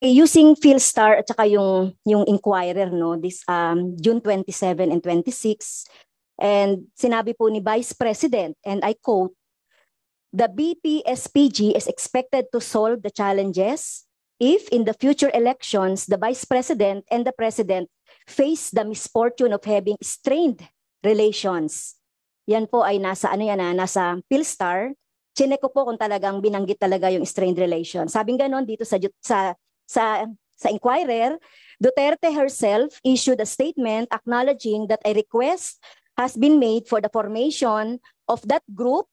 using Philstar at saka yung Inquirer, no, this June 27 and 26, and sinabi po ni Vice President, and I quote, "The BPSPG is expected to solve the challenges if in the future elections, the Vice President and the President face the misfortune of having strained relations." Yan po ay nasa nasa Philstar. Chinek ko po kung talagang binanggit talaga yung strained relations. Sabing ganon dito sa Inquirer, Duterte herself issued a statement acknowledging that a request has been made for the formation of that group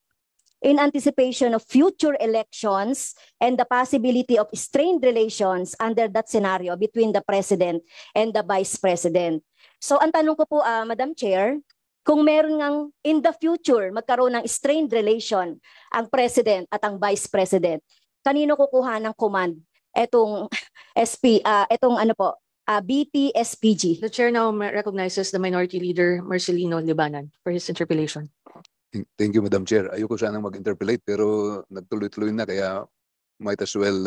in anticipation of future elections and the possibility of strained relations under that scenario between the President and the Vice President. So ang tanong ko po, Madam Chair, kung meron ngang in the future magkaroon ng strained relation ang President at ang Vice President, kanino kukuha ng command etong BPSPG? The chair now recognizes the Minority Leader Marcelino Libanan for his interpellation. Thank you, Madam Chair. Ayoko sanang mag-interpolate pero nagtuloy-tuloy na kaya might as well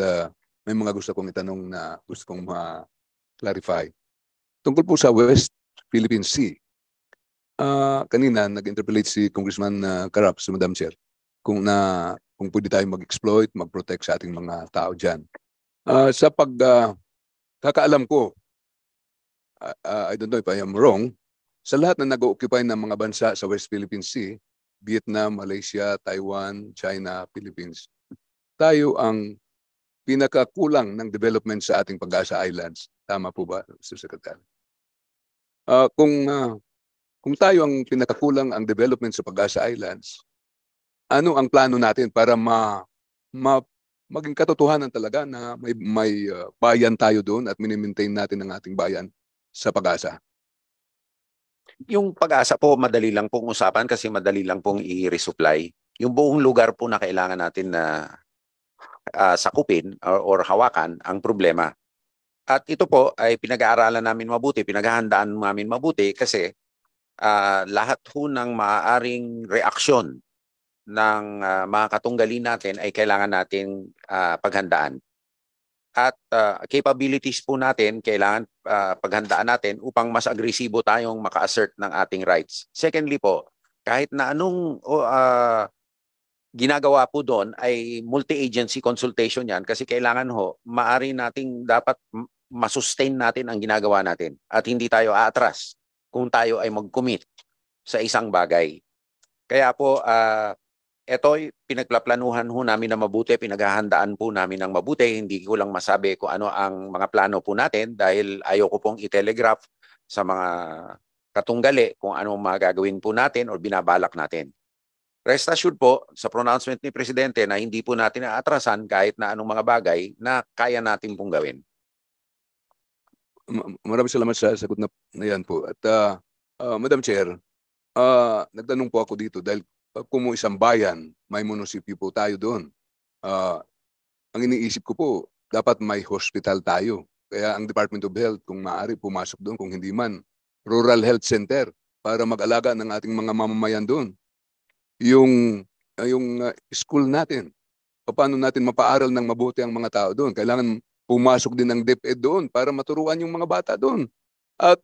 may mga gusto kong itanong na gusto kong ma-clarify. Tungkol po sa West Philippine Sea, kanina nag-interpolate si Congressman Carap, si Madam Chair, kung pwede tayong mag-exploit, mag-protect sa ating mga tao dyan. Sa kakaalam ko, I don't know if I am wrong, sa lahat na nag-occupy ng mga bansa sa West Philippine Sea, Vietnam, Malaysia, Taiwan, China, Philippines, tayo ang pinakakulang ng development sa ating Pag-asa Islands. Tama po ba, Mr. Secretary? Kung tayo ang pinakakulang ang development sa Pag-asa Islands, ano ang plano natin para maging katotohanan talaga na may bayan tayo doon at minimaintain natin ang ating bayan sa Pag-asa? Yung Pag-asa po, madali lang pong usapan kasi madali lang pong i-resupply. Yung buong lugar po na kailangan natin na sakupin or hawakan ang problema. At ito po ay pinag-aaralan namin mabuti, pinaghahandaan namin mabuti kasi lahat ho ng maaaring reaksyon ng mga katunggali natin ay kailangan natin paghandaan. At capabilities po natin kailangan paghandaan natin upang mas agresibo tayong maka-assert ng ating rights. Secondly po, kahit na anong ginagawa po doon ay multi-agency consultation yan kasi kailangan ho, maari nating dapat masustain natin ang ginagawa natin at hindi tayo aatras kung tayo ay mag-commit sa isang bagay. Kaya po, ito pinagplaplanuhan ho namin na mabuti, pinaghahandaan po namin ng mabuti. Hindi ko lang masabi kung ano ang mga plano po natin dahil ayoko pong i-telegraph sa mga katunggali kung ano magagawin po natin o binabalak natin. Rest assured po sa pronouncement ni Presidente na hindi po natin aatrasan kahit na anong mga bagay na kaya natin pong gawin. Maraming salamat sa sagot na yan po. At Madam Chair, nagtanong po ako dito dahil kung isang bayan, may munisipyo po tayo doon. Ang iniisip ko po, dapat may hospital tayo. Kaya ang Department of Health, kung maaari, pumasok doon. Kung hindi man, Rural Health Center para mag-alaga ng ating mga mamamayan doon. Yung school natin, paano natin mapaaral ng mabuti ang mga tao doon. Kailangan pumasok din ng DepEd doon para maturuan yung mga bata doon. At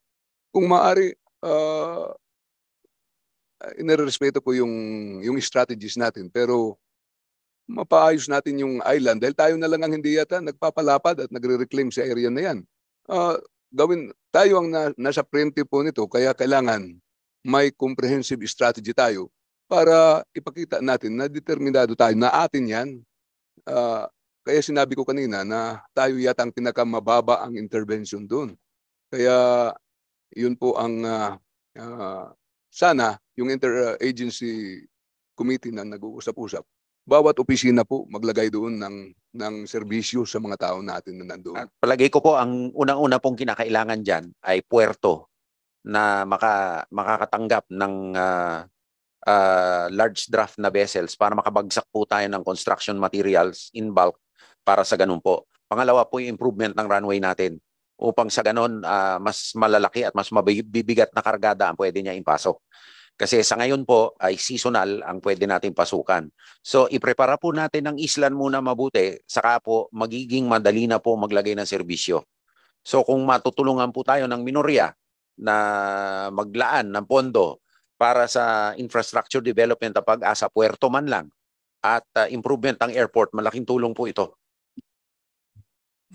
kung maaari, inirespeto ko yung strategies natin pero mapaayos natin yung island dahil tayo na lang ang hindi yata nagpapalapad at nagre-reclaim sa area na yan. Tayo ang nasa preemptive po nito kaya kailangan may comprehensive strategy tayo para ipakita natin na determinado tayo na atin yan. Kaya sinabi ko kanina na tayo yata ang pinakamababa ang intervention doon. Kaya yun po ang sana yung interagency committee na nag-uusap-usap, bawat opisina po maglagay doon ng serbisyo sa mga tao natin na nandoon. At palagay ko po ang unang-una pong kinakailangan dyan ay puerto na makakatanggap ng large draft na vessels para makabagsak po tayo ng construction materials in bulk para sa ganun po. Pangalawa po yung improvement ng runway natin upang sa ganun mas malalaki at mas mabibigat na kargada ang pwede niya ipasok. Kasi sa ngayon po ay seasonal ang pwede natin pasukan. So iprepara po natin ang islan muna mabuti, saka po magiging madali na po maglagay ng serbisyo. So kung matutulungan po tayo ng minorya na maglaan ng pondo para sa infrastructure development ng Pag-asa, puerto man lang, at improvement ng airport, malaking tulong po ito.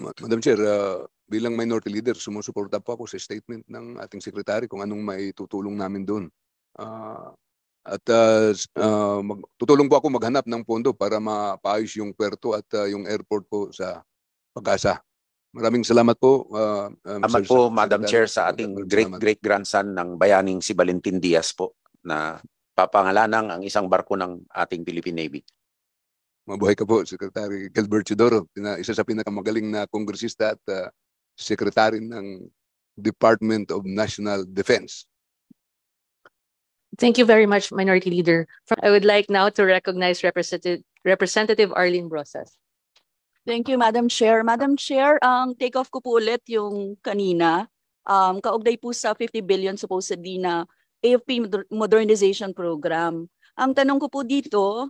Madam Chair, bilang minority leader, sumusuporta po ako sa statement ng ating secretary kung anong may tutulong namin doon. Tutulong po ako maghanap ng pondo para mapaayos yung puerto at yung airport po sa Pag-asa. Maraming salamat po. Salamat po, Madam Chair, sa ating great-grandson ng bayaning si Valentin Diaz po na papangalanang ang isang barko ng ating Philippine Navy. Mabuhay ka po, Secretary Gilbert Teodoro, isa sa pinakamagaling na kongresista at Secretary ng Department of National Defense. Thank you very much, Minority Leader. I would like now to recognize Representative Arlene Brosas. Thank you, Madam Chair. Madam Chair, ang take-off ko po ulit yung kanina, kaugnay po sa 50 billion supposedly na AFP Modernization Program. Ang tanong ko po dito,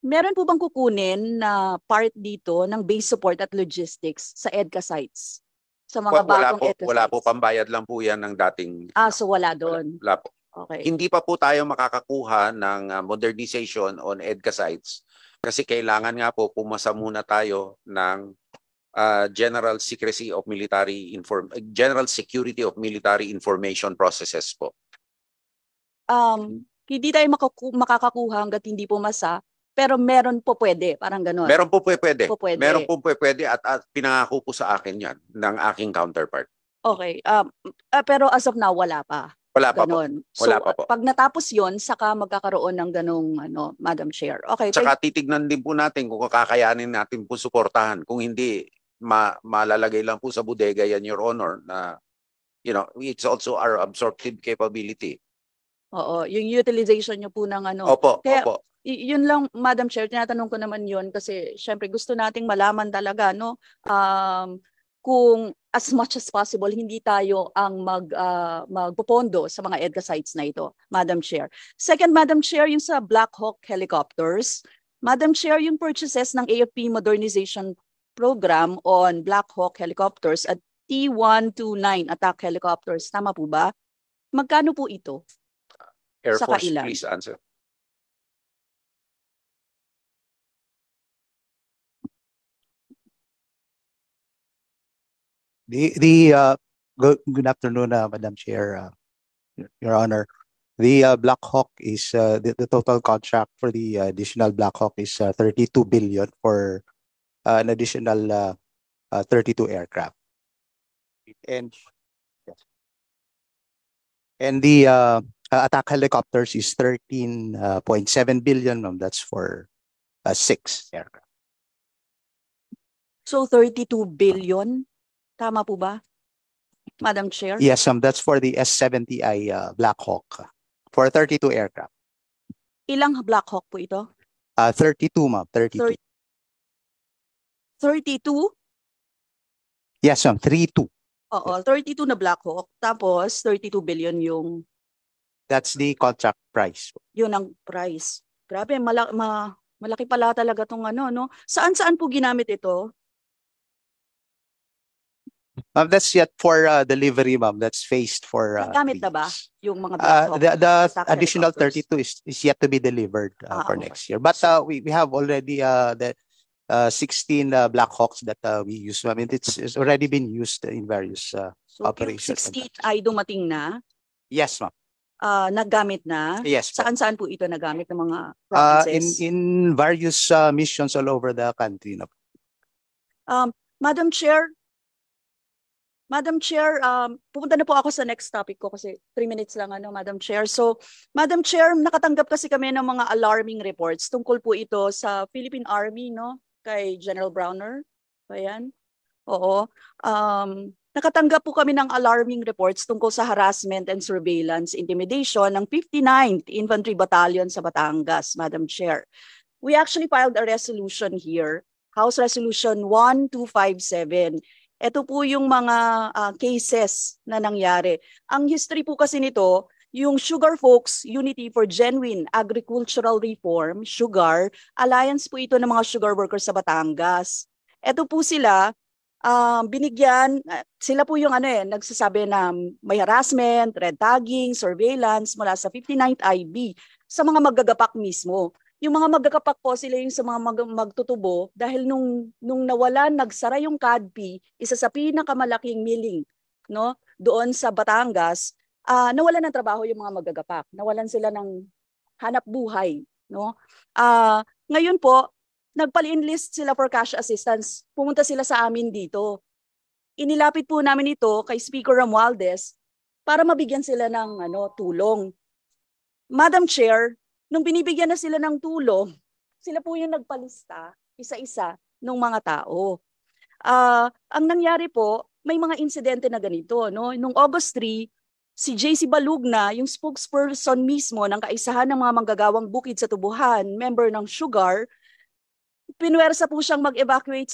meron po bang kukunin na part dito ng base support at logistics sa EDCA sites? Sa mga bagong EDCA sites? Wala po, pambayad lang po yan ng dating... So wala doon? Wala po. Okay. Hindi pa po tayo makakakuha ng modernization on EDCA sites kasi kailangan nga po pumasa muna tayo ng General Security of Military Information Processes po. Hindi tayo makakakuha hanggat hindi pumasa, pero meron po pwede, parang gano'n. Meron po pwede. Meron po pwede at pinangako po sa akin yan ng aking counterpart. Okay. Pero as of now, wala pa. Wala pa po. Wala pa po. Pag natapos yon, saka magkakaroon ng ganong Madam Chair. Okay. Saka titignan din po natin kung kakayanin natin po suportahan. Kung hindi, malalagay lang po sa bodega yan, Your Honor, na it's also our absorptive capability. Oo, yung utilization nyo po ng Opo, Kaya, opo. Yun lang, Madam Chair, tinatanong ko naman yun kasi syempre gusto nating malaman talaga, kung as much as possible, hindi tayo ang magpupondo sa mga EDCA sites na ito, Madam Chair. Second, Madam Chair, yung sa Black Hawk helicopters. Madam Chair, yung purchases ng AFP Modernization Program on Black Hawk helicopters at T-129 attack helicopters, tama po ba? Magkano po ito? Air Sa Force, kailan? please answer. Good afternoon, Madam Chair, Your Honor. The Black Hawk is the total contract for the additional Black Hawk is 32 billion for an additional 32 aircraft. And the attack helicopters is 13.7 billion. That's for 6 aircraft. So 32 billion? Tama po ba, Madam Chair? Yes, that's for the S-70I Black Hawk for 32 aircraft. Ilang Black Hawk po ito? 32, ma'am. 32. 32? Yes, ma'am. 32. Oo, 32 na Black Hawk. Tapos 32 billion yung... That's the contract price. Yun ang price. Grabe, malaki pala talaga itong Saan-saan po ginamit ito? That's yet for delivery, ma'am. That's phased for nagamit na ba yung mga Black Hawk? The additional 32 is yet to be delivered for next year. But we have already the 16 Black Hawks that we use. I mean, it's already been used in various operations. So 16 ay dumating na? Yes, ma'am. Naggamit na? Yes. Saan-saan po ito nagamit ng mga provinces? In various missions all over the country. Madam Chair, pupunta na po ako sa next topic ko kasi 3 minutes lang, Madam Chair. So, Madam Chair, nakatanggap kasi kami ng mga alarming reports tungkol po ito sa Philippine Army, kay General Browner. Ayan. Oo. Nakatanggap po kami ng alarming reports tungkol sa harassment and surveillance intimidation ng 59th Infantry Battalion sa Batangas, Madam Chair. We actually filed a resolution here, House Resolution 1257. Ito po yung mga cases na nangyari. Ang history po kasi nito, yung Sugar Folks Unity for Genuine Agricultural Reform, Sugar, alliance po ito ng mga sugar workers sa Batangas. Ito po sila, binigyan, sila po yung nagsasabi na may harassment, red tagging, surveillance mula sa 59th IB sa mga maggagapak mismo. Yung mga maggagapak po sila yung sa mga magtutubo dahil nung nawalan, nagsara yung CADP, isa sa pinakamalaking milling doon sa Batangas, nawalan ng trabaho yung mga maggagapak. Nawalan sila ng hanap buhay. Ngayon po, nagpali-enlist sila for cash assistance. Pumunta sila sa amin dito. Inilapit po namin ito kay Speaker Romualdez para mabigyan sila ng tulong. Madam Chair, nung binibigyan na sila ng tulong, sila po yung nagpalista, isa-isa, ng mga tao. Ang nangyari po, may mga insidente na ganito. Nung August 3, si JC Balugna, yung spokesperson mismo ng Kaisahan ng mga Manggagawang Bukid sa Tubuhan, member ng Sugar, pinwersa po siyang mag-evacuate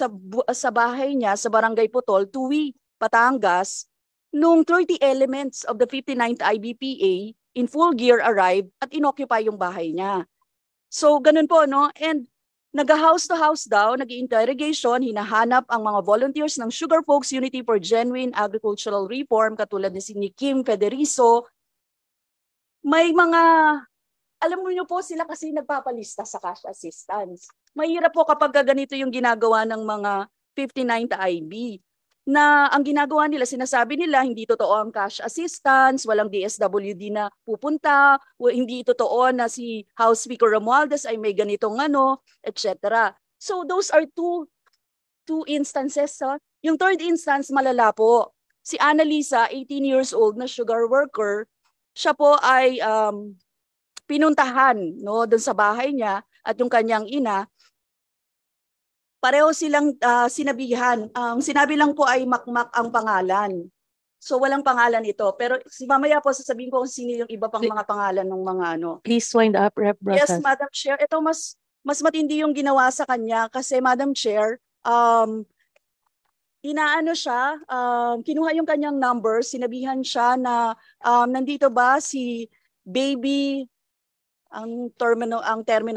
sa bahay niya sa Barangay Putol, Tuwi, Batangas, nung 30 elements of the 59th IBPA in full gear arrived at inoccupy yung bahay niya. So ganun po, and nag-house to house daw, nag-interrogation, hinahanap ang mga volunteers ng Sugar Folks Unity for Genuine Agricultural Reform katulad ni Kim Federizo. May mga, alam mo niyo po, sila kasi nagpapalista sa cash assistance. Mahirap po kapag ganito yung ginagawa ng mga 59th IB. Na ang ginagawa nila, sinasabi nila, hindi totoo ang cash assistance, walang DSWD na pupunta, hindi totoo na si House Speaker Romualdez ay may ganitong etc. So those are two instances. Yung third instance, malala po. Si Annalisa, 18 years old na sugar worker, siya po ay pinuntahan doon sa bahay niya at yung kanyang ina. Pareho silang sinabihan. Ang sinabi lang po ay Makmak ang pangalan. So walang pangalan ito. Pero mamaya po sasabihin ko kung sino yung iba pang mga pangalan ng mga Please wind up, Rep. Rosas. Yes, Madam Chair. Ito mas matindi yung ginawa sa kanya kasi Madam Chair, kinuha yung kanyang number, sinabihan siya na nandito ba si baby, ang termino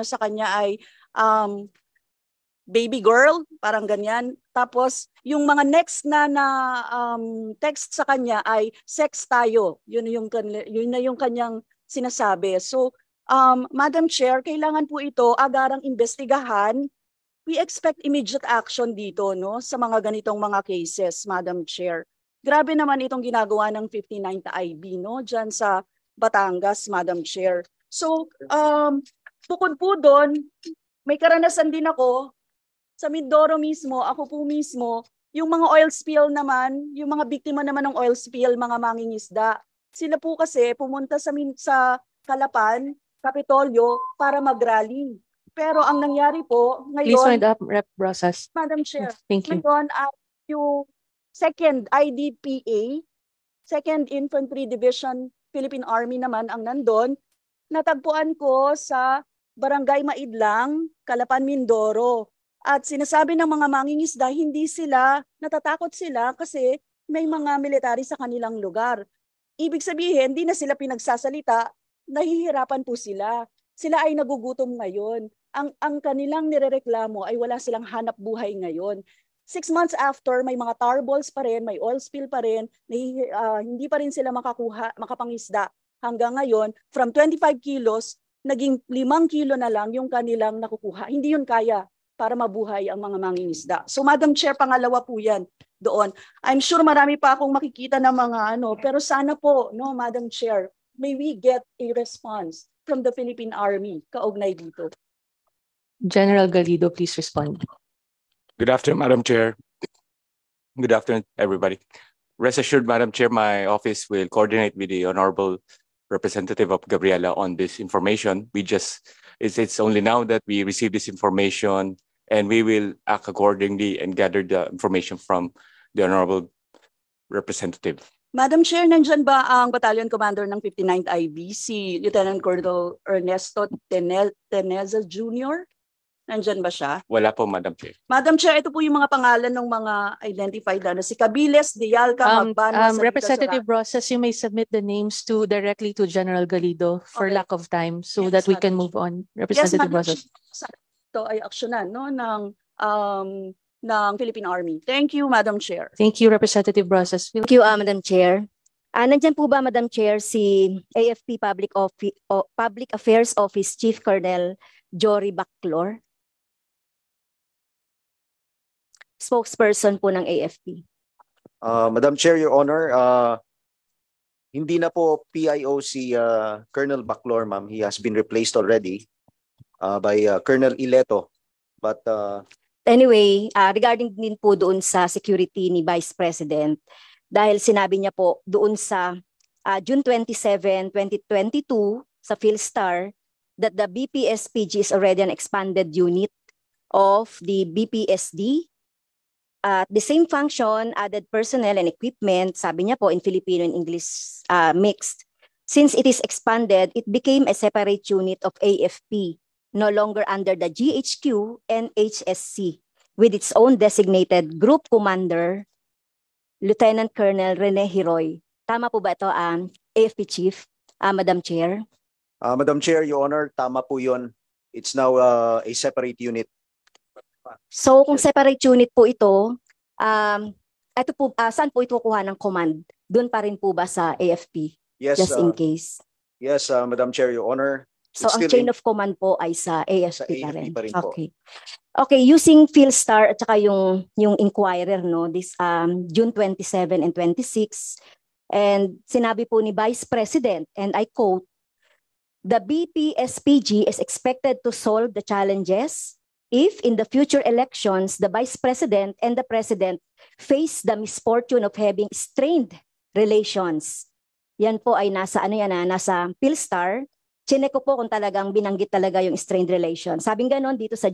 sa kanya ay baby girl, parang ganyan. Tapos, yung mga next na text sa kanya ay sex tayo. Yun na yung kanyang sinasabi. So, Madam Chair, kailangan po ito agarang investigahan. We expect immediate action dito sa mga ganitong mga cases, Madam Chair. Grabe naman itong ginagawa ng 59th IB dyan sa Batangas, Madam Chair. So, bukod po doon, may karanasan din ako sa Mindoro mismo, ako po mismo, yung mga oil spill naman, yung mga biktima naman ng oil spill, mga mangingisda, sila po kasi pumunta sa Calapan, Kapitolyo, para mag-rally. Pero ang nangyari po, ngayon... Please wind up, Rep. Rosas. Madam Chair, Thank you. ngayon, yung 2nd IDPA, 2nd Infantry Division, Philippine Army naman ang nandun, natagpuan ko sa Barangay Maidlang, Calapan, Mindoro. At sinasabi ng mga mangingisda, hindi sila, natatakot sila kasi may mga military sa kanilang lugar. Ibig sabihin, hindi na sila pinagsasalita, nahihirapan po sila. Sila ay nagugutom ngayon. Ang kanilang nirereklamo ay wala silang hanap buhay ngayon. 6 months after, may mga tar balls pa rin, may oil spill pa rin, hindi pa rin sila makapangisda. Hanggang ngayon, from 25 kilos, naging 5 kilo na lang yung kanilang nakukuha. Hindi yun kaya para mabuhay ang mga mangingisda. So Madam Chair, pangalawa po yan doon. I'm sure marami pa akong makikita ng mga pero sana po, Madam Chair, may we get a response from the Philippine Army kaugnay dito. General Galido, please respond. Good afternoon, Madam Chair. Good afternoon, everybody. Rest assured, Madam Chair, my office will coordinate with the Honorable Representative of Gabriela on this information. It's only now that we receive this information, and we will act accordingly and gather the information from the Honorable Representative. Madam Chair, nandyan ba ang Battalion Commander ng 59th IB, si Lieutenant Colonel Ernesto Teneza Jr.? Nandyan ba siya? Wala po, Madam Chair. Madam Chair, ito po yung mga pangalan ng mga identified na si Cabiles, Dialca, Magbanwa, Salida, Representative Rosas, you may submit the names directly to General Galido for Okay. lack of time so Yes, that we can Madam move on. Yes, Representative Madam Rosas. Chair. Ito ay aksyonan no, ng Philippine Army. Thank you, Madam Chair. Thank you, Representative Rosas. Thank you, Madam Chair. Nandyan po ba, Madam Chair, si AFP Public Affairs Office Chief Colonel Jory Baclor? Spokesperson po ng AFP. Madam Chair, Your Honor, hindi na po PIO si Colonel Baclor, ma'am. He has been replaced already by Colonel Ileto. But Anyway, regarding din po doon sa security ni Vice President, dahil sinabi niya po doon sa June 27, 2022 sa PhilStar that the BPSPG is already an expanded unit of the BPSD. The same function, added personnel and equipment, sabi niya po in Filipino and English mixed. Since it is expanded, it became a separate unit of AFP, no longer under the GHQ and HSC, with its own designated group commander, Lieutenant Colonel Rene Hiroy. Tama po ba ito, AFP Chief, Madam Chair? Madam Chair, Your Honor, tama po yun. It's now a separate unit. So kung separate unit po ito, ito po, saan po ito kuha ng command? Doon pa rin po ba sa AFP? Yes, Just in case. yes, Madam Chair, Your Honor. So It's ang still chain in- of command po ay sa AFP, Sa AFP pa rin po. Okay. Okay, using PhilStar at saka yung Inquirer, no, this June 27 and 26, and sinabi po ni Vice President, and I quote, "The BPSPG is expected to solve the challenges if in the future elections, the Vice President and the President face the misfortune of having strained relations." Yan po ay nasa nasa PhilStar. Chinek ko po kung talagang binanggit talaga yung strained relations. Sabing ganon dito sa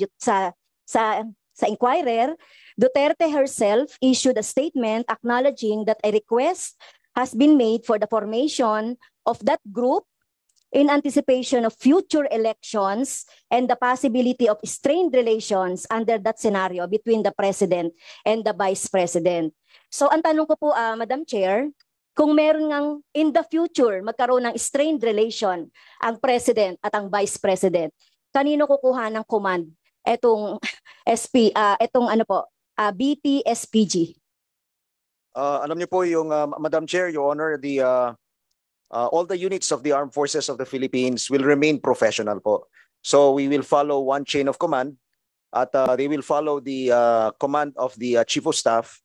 Inquirer, Duterte herself issued a statement acknowledging that a request has been made for the formation of that group in anticipation of future elections and the possibility of strained relations under that scenario between the President and the Vice President. So ang tanong ko po, Madam Chair, kung meron ngang in the future magkaroon ng strained relation ang President at ang Vice President, kanino kukuha ng command etong BPSPG? Alam niyo po yung Madam Chair, Your Honor, all the units of the Armed Forces of the Philippines will remain professional po. So we will follow one chain of command at they will follow the command of the Chief of Staff.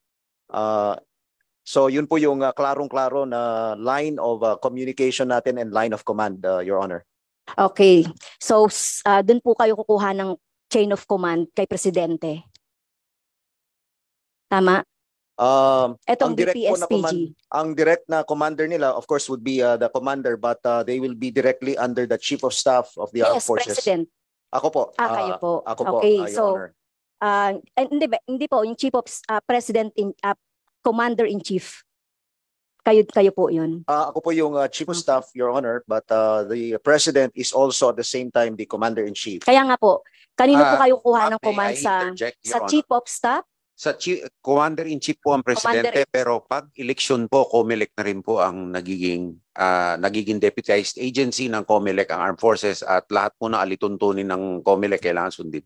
So yun po yung klarong-klaro na line of communication natin and line of command, Your Honor. Okay. So doon po kayo kukuha ng chain of command kay Presidente. Tama? Etong BPSPG. Ang direct na commander nila, of course, would be the commander, but they will be directly under the Chief of Staff of the Armed Yes, Forces. President. Ako po. Kayo po. Ako po, Okay, Your so Honor. hindi po yung Chief of President Commander in Chief. Kayo po 'yun. Ako po yung Chief of Staff, Your Honor, but the President is also at the same time the Commander-in-Chief. Kaya nga po, kanino po kayo kuha ng May command I sa interject, Your Honor? Chief of Staff? Sa Commander-in-Chief po ang Presidente, Commander-in-Chief. pero pag eleksyon po, COMELEC na rin po ang nagiging deputized agency ng COMELEC, ang Armed Forces, at lahat po na alituntunin ng COMELEC kailangan sundin.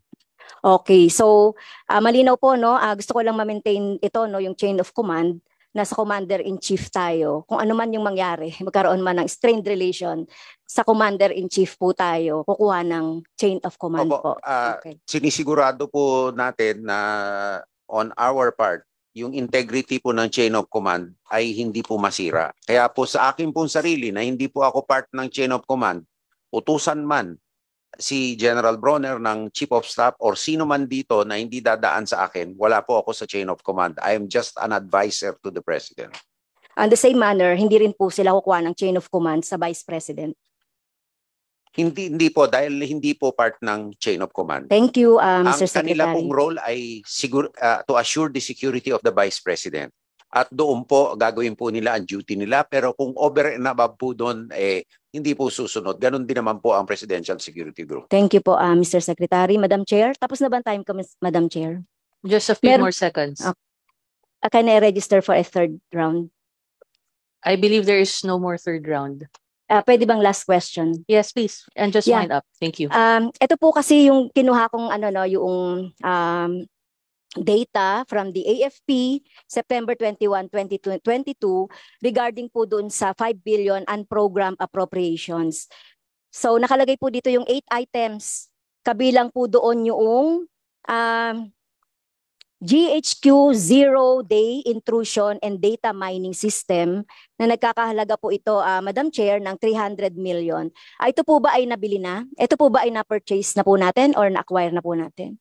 Okay, so malinaw po, no? Gusto ko lang ma-maintain ito, no, yung chain of command. Nasa Commander-in-Chief tayo. Kung ano man yung mangyari, magkaroon man ng strained relation, sa Commander-in-Chief po tayo kukuha ng chain of command po. Opo, Okay. sinisigurado po natin na on our part, yung integrity po ng chain of command ay hindi po masira. Kaya po sa akin pong sarili na hindi po ako part ng chain of command, utusan man si General Bronner ng Chief of Staff or sino man dito na hindi dadaan sa akin, wala po ako sa chain of command. I am just an advisor to the President. On the same manner, hindi rin po sila kukuha ng chain of command sa Vice President. Hindi po dahil hindi po part ng chain of command. Thank you, Ang Mr. kanila Secretary. pong role ay to assure the security of the Vice President. at doon po gagawin po nila ang duty nila, pero kung over and above po doon, hindi po susunod. Ganon din naman po ang Presidential Security Group. Thank you po, Mr. Secretary. Madam Chair, tapos na ba ang time ko, Madam Chair? Just a few more seconds. Okay. Can I register for a third round? I believe there is no more third round. Pwede bang last question? Yes, please. And just Yeah. wind up. Thank you. Ito po kasi yung kinuha kong yung data from the AFP September 21, 2022 regarding po doon sa 5 billion unprogrammed appropriations. So nakalagay po dito yung 8 items. Kabilang po doon yung GHQ zero-day intrusion and data mining system na nagkakahalaga po ito, Madam Chair, ng 300 million. Ito po ba ay nabili na? Ito po ba ay na-purchase na po natin or na-acquire na po natin?